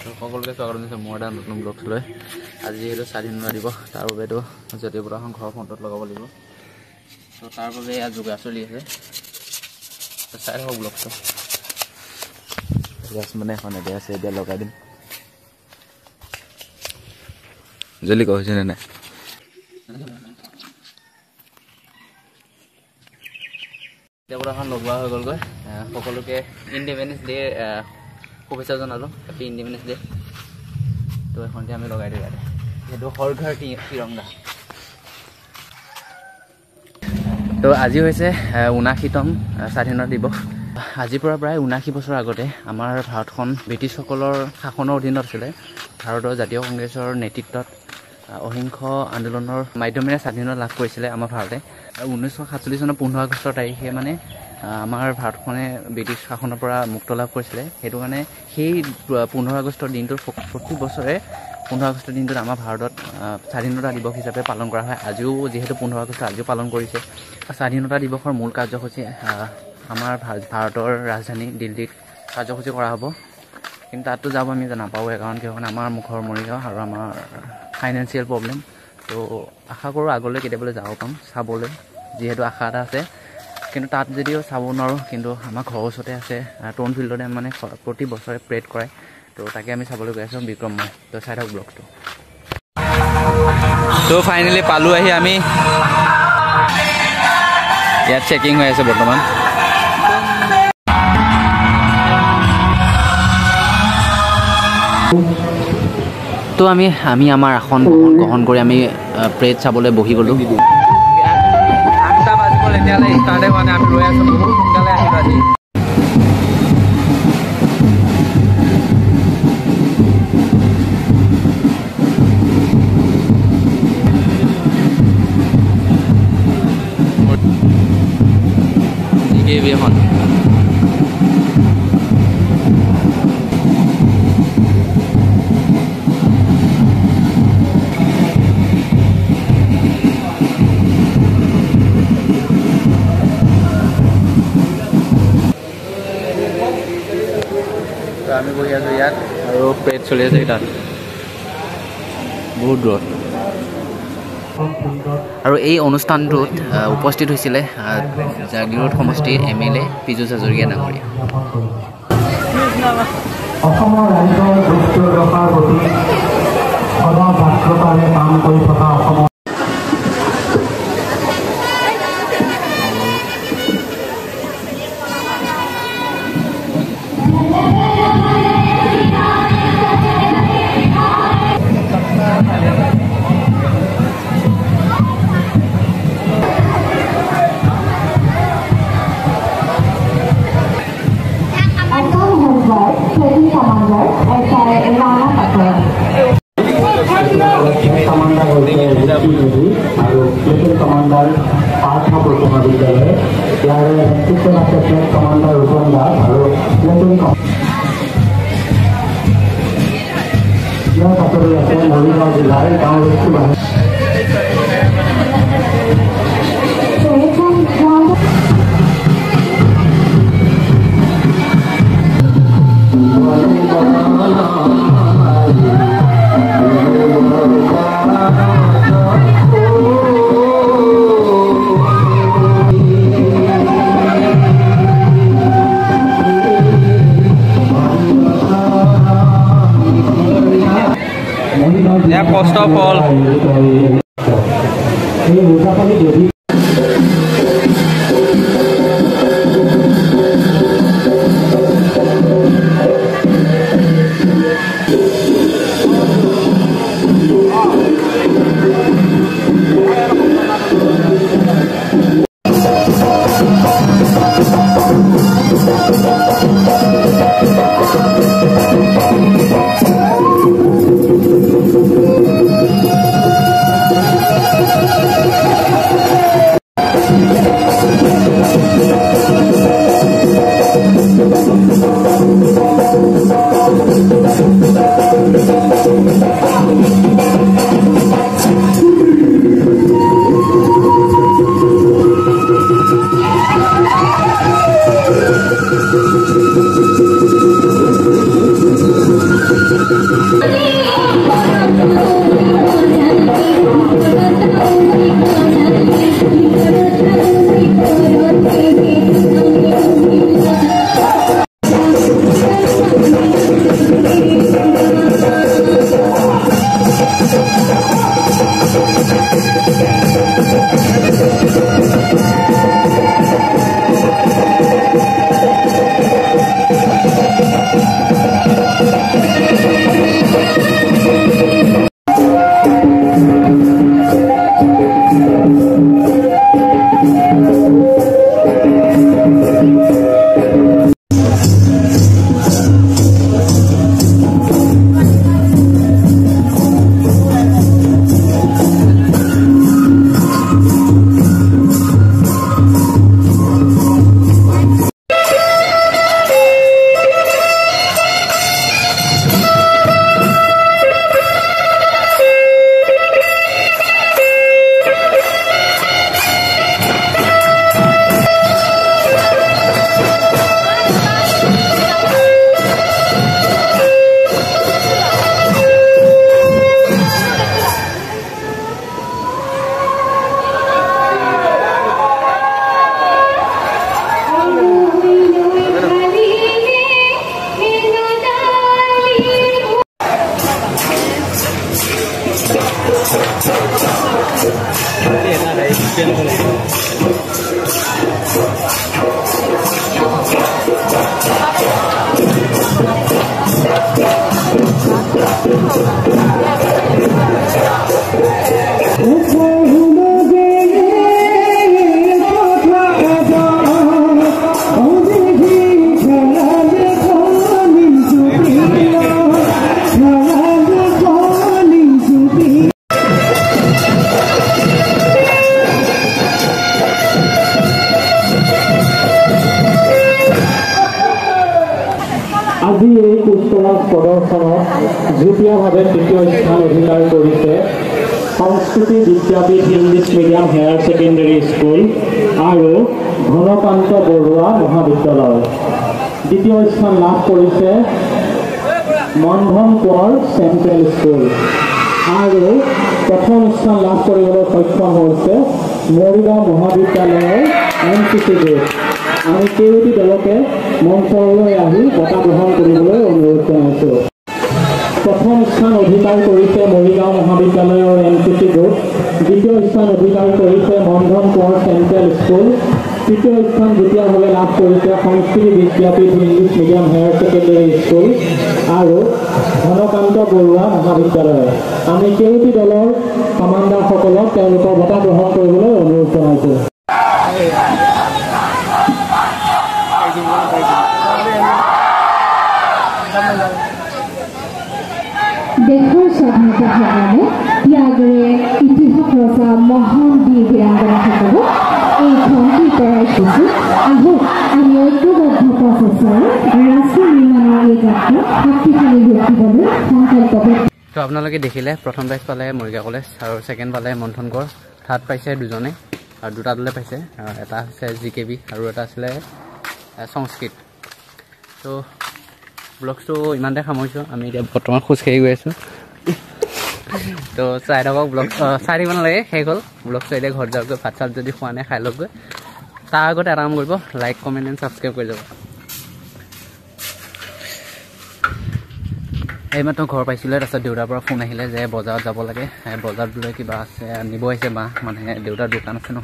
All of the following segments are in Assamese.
সকলোকে স্বাগতম জনাইছোঁ মোৰ এটা নতুন ব্লগ লৈ। আজি যিহেতু স্বাধীনতা দিৱস, তাৰ বাবেতো জাতীয় পতাকাখন ঘৰৰ ফ্ৰণ্টত লগাব লাগিব। তো তাৰ বাবে ইয়াত যোগাৰ চলি আছে। চাই থাকক ব্লগটো। জাষ্ট মানে এখন এতিয়া আছে, এতিয়া লগাই দিম। জলদি ক হৈছেনে নাই? জাতীয় পতাকাখন লগোৱা হৈ গ'লগৈ। সকলোকে ইণ্ডিপেণ্ডেন্স ডে শুভেচ্ছা জনালোঁ। Happy independence day. তো এখন আমি লগাই দিওঁ ইয়াতে, সেইটো হৰ ঘৰ তিৰংগা। তো আজি হৈছে ৭৯তম স্বাধীনতা দিৱস। আজিৰ পৰা প্ৰায় ৭৯ বছৰ আগতে আমাৰ ভাৰতখন ব্ৰিটিছসকলৰ শাসনৰ অধীনত আছিলে। ভাৰতৰ জাতীয় কংগ্ৰেছৰ নেতৃত্বত অহিংস আন্দোলনৰ মাধ্যমেৰে স্বাধীনতা লাভ কৰিছিলে আমাৰ ভাৰতে। 1947 চনৰ 15 আগষ্টৰ তাৰিখে মানে আমাৰ ভাৰতখনে ব্ৰিটিছ শাসনৰ পৰা মুক্ত লাভ কৰিছিলে। সেইটো কাৰণে সেই 15 আগষ্টৰ দিনটোত প্ৰতি বছৰে 15 আগষ্টৰ দিনটোত আমাৰ ভাৰতত স্বাধীনতা দিৱস হিচাপে পালন কৰা হয়। আজিও যিহেতু 15 আগষ্ট আজিও পালন কৰিছে। স্বাধীনতা দিৱসৰ মূল কাৰ্যসূচী আমাৰ ভাৰতৰ ৰাজধানী দিল্লীত কাৰ্যসূচী কৰা হ'ব। কিন্তু তাততো যাব আমি নাপাওঁৱে, কাৰণ কিয় আমাৰ মুখৰ মৰিগাঁও আৰু আমাৰ ফাইনেন্সিয়েল প্ৰব্লেম। তো আশা কৰোঁ আগলৈ কেতিয়াবলৈ যাব পাম চাবলৈ, যিহেতু আশা এটা আছে। কিন্তু তাত যদিও চাব নোৱাৰোঁ, কিন্তু আমাৰ ঘৰৰ ওচৰতে আছে ট'ন ফিল্ডতে মানে প্ৰতি বছৰে প্ৰেড কৰায়। তো তাকে আমি চাবলৈ গৈ আছোঁ বিক্ৰমময়। তো চাই থাকক ব্লগটো। তো ফাইনেলি পালোঁ আহি আমি। ইয়াত চেকিং হৈ আছে বৰ্তমান। তো আমি আমাৰ আসন গ্ৰহণ কৰি আমি প্ৰেড চাবলৈ বহি গ'লোঁ। 8টা বাজিব এতিয়ালৈ ষ্টাৰ্টে হোৱা নাই, আমি ৰৈ আছোঁ। বহুত সোনকালে আহিব আজি। এখন আমি বহি আছোঁ ইয়াত আৰু প্ৰেড চলি আছে তাত বহুত দূৰত। আৰু এই অনুষ্ঠানটোত উপস্থিত হৈছিলে জাগিৰোড সমষ্টিৰ MLA পীযুষ হাজৰিকা ডাঙৰীয়া। অসমৰ ৰাইজৰ দুখ ৰখাৰ প্ৰতি সদা বাধ্যতাৰে কাম কৰি থকা অসমৰ কমান্ডাৰ পাৰ্থ প্ৰতিমা বিদ্যালয়, ইয়াৰ নেতৃত্বত আছে ফ্লেগ কমান্ডাৰ ৰূপন দাস আৰু ইয়াৰ পাছতে আছে মৰিগাঁও জিলাৰ গাঁওৰক্ষী বাহিনী। First of all, আজি এই কুচতলাচ প্ৰদৰ্শনত যুটীয়াভাৱে তৃতীয় স্থান অধিকাৰ কৰিছে Sanskriti Vidyapith English medium higher secondary school আৰু ঘনকান্ত বৰুৱা মহাবিদ্যালয়। দ্বিতীয় স্থান লাভ কৰিছে মন্ধন কোঁৱৰ চেণ্ট্ৰেল স্কুল আৰু প্ৰথম স্থান লাভ কৰিবলৈ সক্ষম হৈছে মৰিগাঁও মহাবিদ্যালয়ৰ NCC গ্ৰুপ। আমি কেউটি দলকে মঞ্চলৈ আহি বঁটা গ্ৰহণ কৰিবলৈ অনুৰোধ জনাইছোঁ। প্ৰথম স্থান অধিকাৰ কৰিছে মৰিগাঁও মহাবিদ্যালয়ৰ NCC গ্ৰুপ, দ্বিতীয় স্থান অধিকাৰ কৰিছে মন্ধন কোঁৱৰ চেণ্ট্ৰেল স্কুল, তৃতীয় স্থান যুটীয়াভাৱে লাভ কৰিছে Sanskriti Vidyapith English medium higher secondary school আৰু ঘনকান্ত বৰুৱা মহাবিদ্যালয়। আমি কেউটি দলৰ কমাণ্ডাৰসকলক তেওঁলোকৰ বঁটা গ্ৰহণ কৰিবলৈ অনুৰোধ জনাইছোঁ। দেশৰ স্বাধীনতা সংগ্ৰামে ত্যাগেৰে ইতিহাস ৰচা মহান বীৰ বীৰাংগনাসকলক এইখন কি কৰাই দিছোঁ। আহক আমি ঐক্যবদ্ধ প্ৰচেষ্টাৰে ৰাষ্ট্ৰ নিৰ্মাণৰ এই যাত্ৰাত শক্তিশালী হৈ উঠিবলৈ সংকল্পবদ্ধ। তো আপোনালোকে দেখিলে প্ৰথম প্ৰাইজ পালে মৰিগাঁও কলেজ আৰু ছেকেণ্ড পালে মন্থন কোঁৱৰ, থাৰ্ড পাইছে দুজনে আৰু দুটা দলে পাইছে, এটা হৈছে GKB আৰু এটা আছিলে সংস্কৃত। তো ব্লগটো ইমানতে সামৰিছোঁ। আমি এতিয়া বৰ্তমান খোজকাঢ়ি গৈ আছোঁ। তো চাই থাকক ব্লগ, চাই থাকিব নালাগে, শেষ হ'ল ব্লগটো। এতিয়া ঘৰত যাওঁগৈ, ভাত চাত যদি খোৱা নাই খাই লওঁগৈ। তাৰ আগতে এটা কাম কৰিব, লাইক কমেণ্ট এণ্ড ছাবস্ক্ৰাইব কৰি যাব। এইমাত্ৰ ঘৰ পাইছিলে, তাৰপিছত দেউতাৰ পৰা ফোন আহিলে যে বজাৰত যাব লাগে, বজাৰত বোলে কিবা আছে নিব আহিছে বা মানে দেউতাৰ দোকান আছে ন।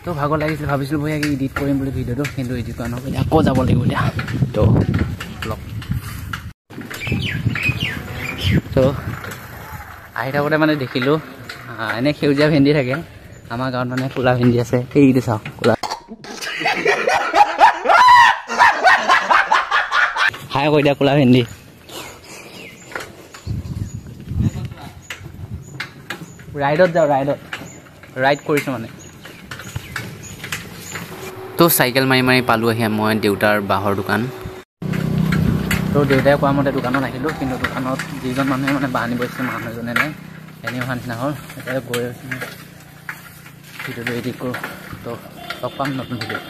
তো ভাগৰ লাগিছিল, ভাবিছিলোঁ বঢ়িয়াকৈ এডিট কৰিম বুলি ভিডিঅ'টো, কিন্তু এডিট কৰা নহ'ব। আকৌ যাব লাগিব এতিয়া। তো ব্লগ তো আহি থাকোঁতে মানে দেখিলোঁ এনেই সেউজীয়া ভেন্দি থাকে, আমাৰ গাঁৱত মানে ক'লা ভেন্দি আছে। এইটো চাওক ক'লা। হাই কৈ দিয়া ক'লা ভেন্দি। ৰাইডত যাওঁ, ৰাইড কৰিছোঁ মানে। তো চাইকেল মাৰি মাৰি পালোঁ আহি মই দেউতাৰ বাঁহৰ দোকান। তো দেউতাই কোৱা মতে দোকানত আহিলোঁ, কিন্তু দোকানত যিজন মানুহে মানে বাঁহ আনিব আহিছে মানুহ এজনে নাই, এনেই অহা নিচিনা হ'ল। এতিয়া গৈ আছোঁ ভিডিঅ'টো এডিট কৰোঁ। তো লগ পাম নতুন ভিডিঅ'।